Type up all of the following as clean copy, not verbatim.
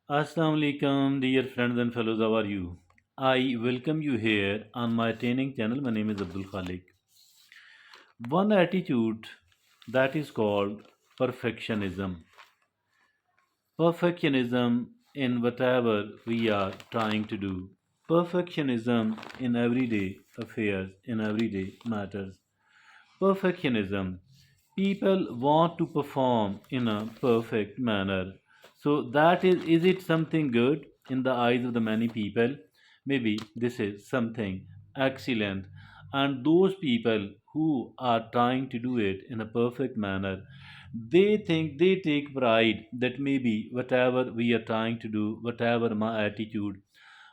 Assalamu alaikum, dear friends and fellows. How are you? I welcome you here on my training channel. My name is Abdul Khalik. One attitude that is called perfectionism. Perfectionism in whatever we are trying to do. Perfectionism in everyday affairs, in everyday matters. Perfectionism. People want to perform in a perfect manner. So that is it something good in the eyes of the many people? Maybe this is something excellent. And those people who are trying to do it in a perfect manner, they think they take pride that maybe whatever we are trying to do, whatever my attitude,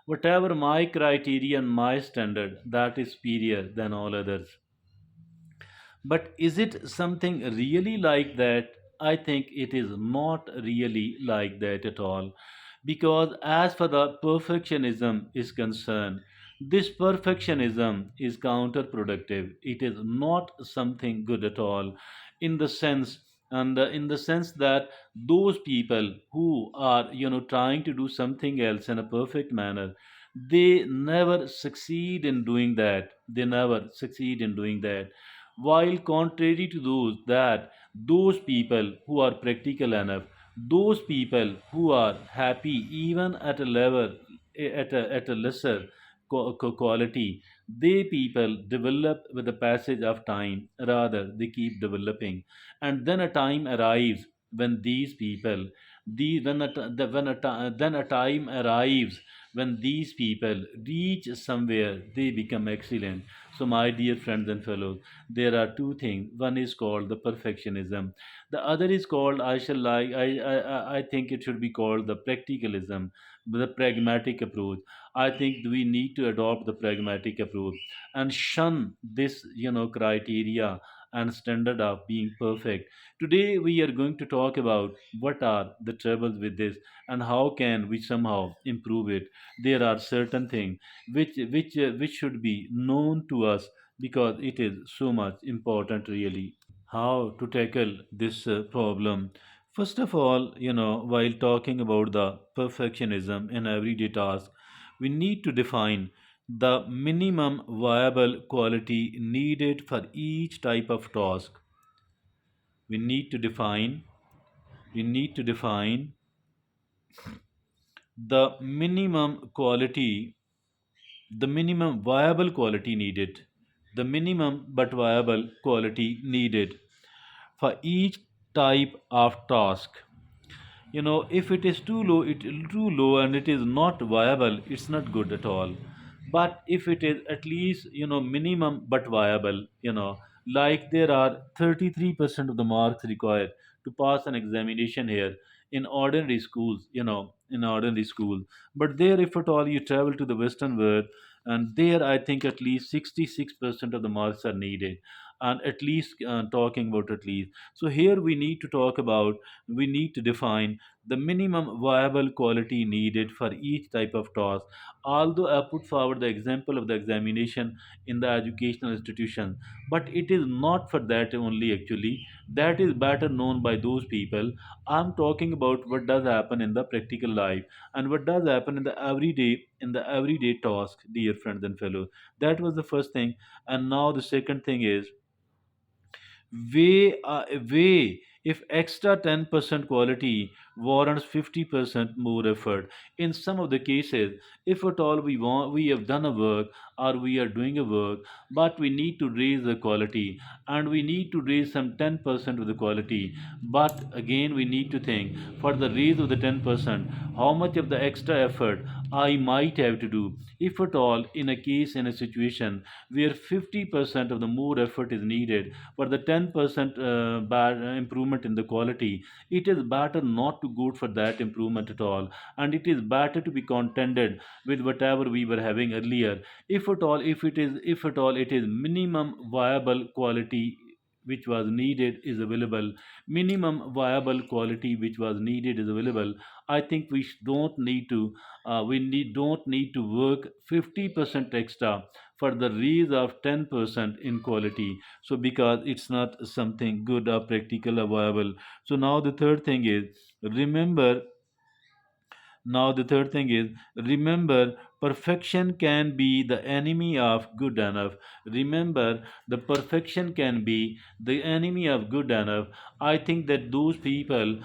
whatever my criteria and my standard, that is superior than all others. But is it something really like that? I think it is not really like that at all. Because as far the perfectionism is concerned, this perfectionism is counterproductive. It is not something good at all in the sense and in the sense that those people who are trying to do something else in a perfect manner, they never succeed in doing that. They never succeed in doing that, while contrary to those people who are practical enough, those people who are happy even at a level, at a lesser quality, they people develop with the passage of time, rather they keep developing. And then a time arrives when these people, then a time arrives when these people reach somewhere, they become excellent. So my dear friends and fellows, there are two things. One is called the perfectionism. The other is called, I shall like I think it should be called the practicalism, the pragmatic approach. I think we need to adopt the pragmatic approach and shun this criteria and standard of being perfect. Today we are going to talk about what are the troubles with this and how can we somehow improve it. There are certain things which should be known to us because it is so much important, really. How to tackle this problem? First of all, while talking about the perfectionism in everyday task, we need to define the minimum viable quality needed for each type of task. We need to define we need to define the minimum quality, the minimum viable quality needed, the minimum but viable quality needed for each type of task. If it is too low and it is not viable, it's not good at all. But if it is at least minimum but viable, like there are 33% of the marks required to pass an examination here in ordinary schools, in ordinary school. But there, if at all you travel to the western world, and there I think at least 66% of the marks are needed. And at least talking about at least, so here we need to talk about, we need to define the minimum viable quality needed for each type of task. Although I put forward the example of the examination in the educational institution, but it is not for that only actually. That is better known by those people. I'm talking about what does happen in the practical life and what does happen in the everyday task, dear friends and fellows. That was the first thing. And now the second thing is way if extra 10% quality warrants 50% more effort. In some of the cases, if at all we have done a work or we are doing a work, but we need to raise the quality and we need to raise some 10% of the quality. But again, we need to think, for the raise of the 10%, how much of the extra effort I might have to do. If at all, in a case, in a situation where 50% of the more effort is needed for the 10% bad improvement in the quality, it is better not to go for that improvement at all, and it is better to be contented with whatever we were having earlier. If at all, if at all it is minimum viable quality which was needed is available, minimum viable quality which was needed is available, I think don't need to don't need to work 50% extra for the raise of 10% in quality. So because it's not something good or practical or viable. So now the third thing is, remember Now, the third thing is, remember, perfection can be the enemy of good enough. Remember, the perfection can be the enemy of good enough. I think that those people,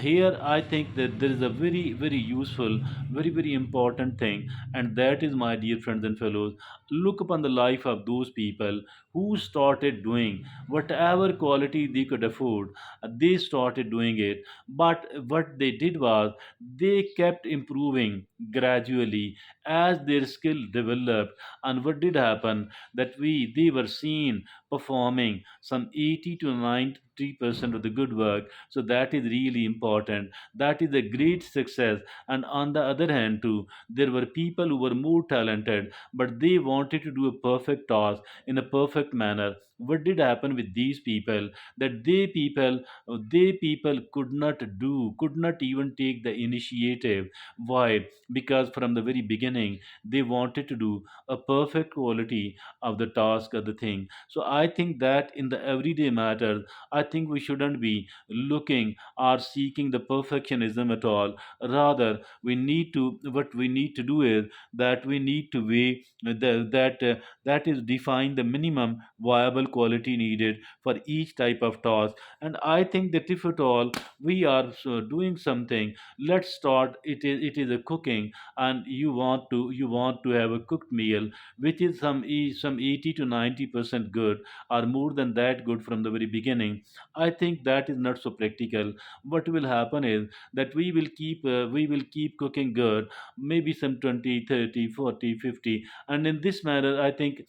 here, I think that there is a very, very useful, very, very important thing, and that is, my dear friends and fellows, look upon the life of those people who started doing whatever quality they could afford. They started doing it, but what they did was they kept improving gradually as their skill developed. And what did happen, that we they were seen performing some 80 to 90% of the good work. So that is really important. That is a great success. And on the other hand too, there were people who were more talented, but they wanted to do a perfect task in a perfect manner. What did happen with these people, that they people could not even take the initiative. Why? Because from the very beginning they wanted to do a perfect quality of the task of the thing. So I think that in the everyday matters, I think we shouldn't be looking or seeking the perfectionism at all. Rather, what we need to do is that we need to weigh that is define the minimum viable quality needed for each type of task. And I think that if at all we are doing something, let's start it is a cooking, and you want to have a cooked meal which is some 80 to 90% good, or more than that good from the very beginning. I think that is not so practical. What will happen is that we will keep cooking good, maybe some 20, 30, 40, 50, and in this manner I think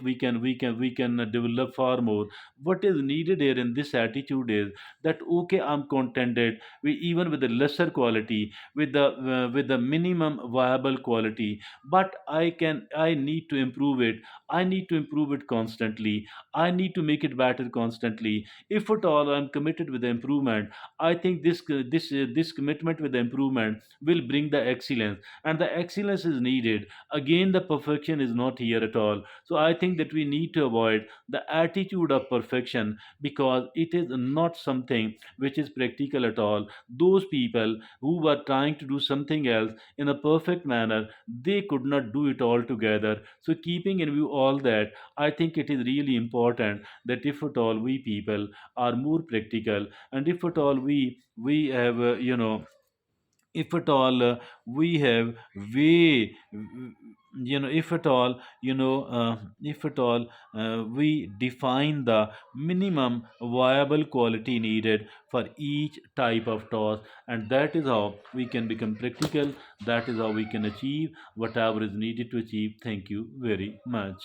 we can develop far more. What is needed here in this attitude is that okay, I'm contented with, even with the lesser quality, with the minimum viable quality, but I need to improve it. I need to improve it constantly. I need to make it better constantly. If at all I'm committed with the improvement, I think this commitment with the improvement will bring the excellence, and the excellence is needed. Again, the perfection is not here at all. So I think that we need to avoid the attitude of perfection, because it is not something which is practical at all. Those people who were trying to do something else in a perfect manner, they could not do it all together. So keeping in view all that, I think it is really important that if at all we people are more practical, and if at all we have if at all we have way if at all if at all we define the minimum viable quality needed for each type of task, and that is how we can become practical. That is how we can achieve whatever is needed to achieve. Thank you very much.